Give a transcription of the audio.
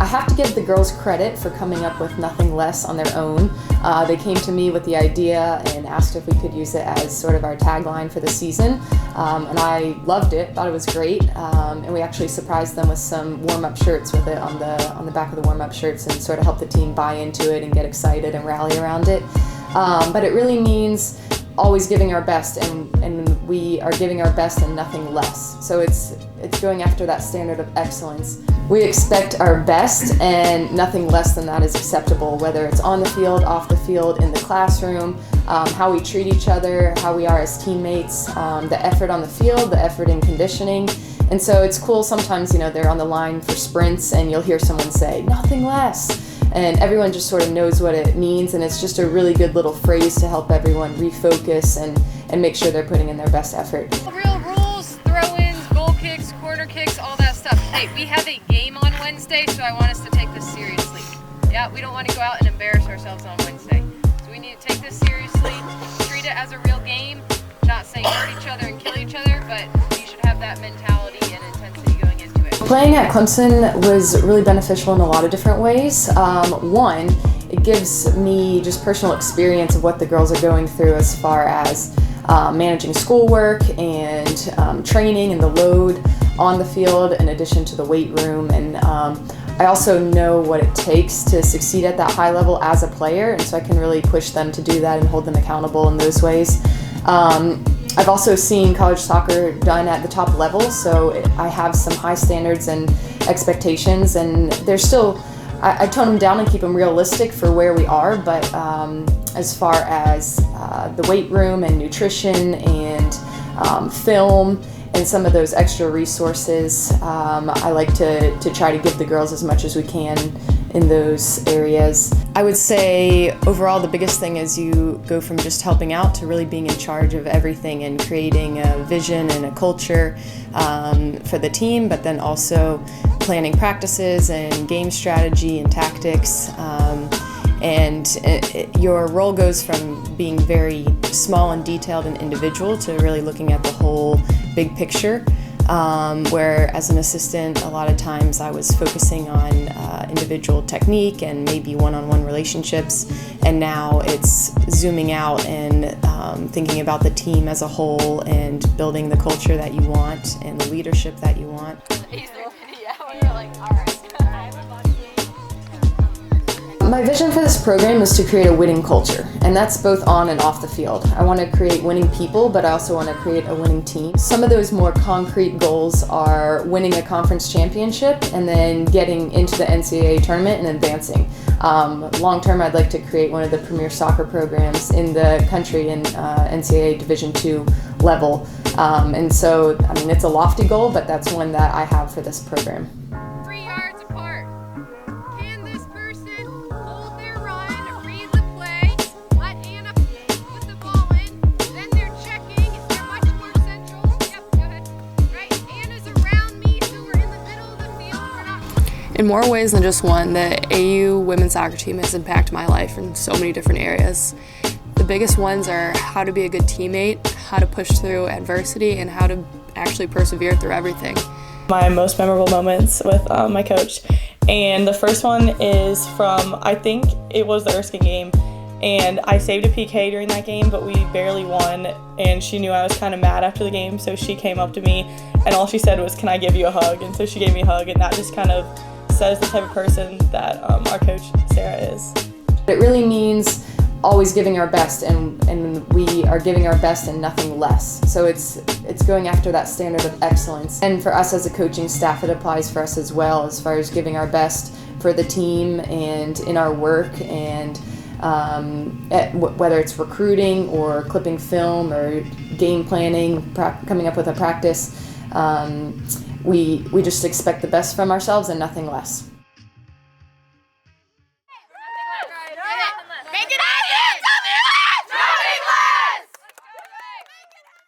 have to give the girls credit for coming up with nothing less on their own. They came to me with the idea and asked if we could use it as sort of our tagline for the season, and I loved it, thought it was great, and we actually surprised them with some warm-up shirts with it on the back of the warm-up shirts and sort of helped the team buy into it and get excited and rally around it. But it really means always giving our best, and we are giving our best and nothing less. So it's going after that standard of excellence. We expect our best, and nothing less than that is acceptable, whether it's on the field, off the field, in the classroom, how we treat each other, how we are as teammates, the effort on the field, the effort in conditioning. And so it's cool sometimes, they're on the line for sprints and you'll hear someone say, "Nothing less." And everyone just sort of knows what it means, and it's just a really good little phrase to help everyone refocus and make sure they're putting in their best effort. Real rules, throw-ins, goal kicks, corner kicks, all that stuff. Hey, we have a game on Wednesday, so I want us to take this seriously. Yeah, we don't want to go out and embarrass ourselves on Wednesday. So we need to take this seriously, treat it as a real game, not saying hurt each other and kill each other, but you should have that mentality and intensity going into it. Playing at Clemson was really beneficial in a lot of different ways. One, it gives me just personal experience of what the girls are going through as far as managing schoolwork and training and the load on the field in addition to the weight room. And I also know what it takes to succeed at that high level as a player, and so I can really push them to do that and hold them accountable in those ways. I've also seen college soccer done at the top level, so I have some high standards and expectations, and they're still, I tone them down and keep them realistic for where we are, but as far as the weight room and nutrition and film and some of those extra resources, I like to try to give the girls as much as we can in those areas. I would say overall the biggest thing is you go from just helping out to really being in charge of everything and creating a vision and a culture for the team, but then also planning practices and game strategy and tactics. Your role goes from being very small and detailed and individual to really looking at the whole big picture. Where as an assistant, a lot of times I was focusing on individual technique and maybe one-on-one relationships, and now it's zooming out and thinking about the team as a whole and building the culture that you want and the leadership that you want. My vision for this program is to create a winning culture, and that's both on and off the field. I want to create winning people, but I also want to create a winning team. Some of those more concrete goals are winning a conference championship and then getting into the NCAA tournament and advancing. Long term, I'd like to create one of the premier soccer programs in the country in NCAA Division II level. And so, it's a lofty goal, but that's one that I have for this program. 3 yards apart. Can this person hold their run, read the play, let Anna put the ball in, then they're checking, they're much more central. Yep, go ahead. Right, Anna's around me, so we're in the middle of the field. We're not. In more ways than just one, the AU women's soccer team has impacted my life in so many different areas. The biggest ones are how to be a good teammate, how to push through adversity, and how to actually persevere through everything. My most memorable moments with my coach, and the first one is from, I think it was the Erskine game, and I saved a PK during that game, but we barely won, and she knew I was kind of mad after the game, so she came up to me, and all she said was, "Can I give you a hug?" And so she gave me a hug, and that just kind of says the type of person that our coach, Sarah, is. It really means always giving our best, and we are giving our best and nothing less. So it's going after that standard of excellence. And for us as a coaching staff, it applies for us as well, as far as giving our best for the team and in our work, and whether it's recruiting or clipping film or game planning, coming up with a practice, we just expect the best from ourselves and nothing less.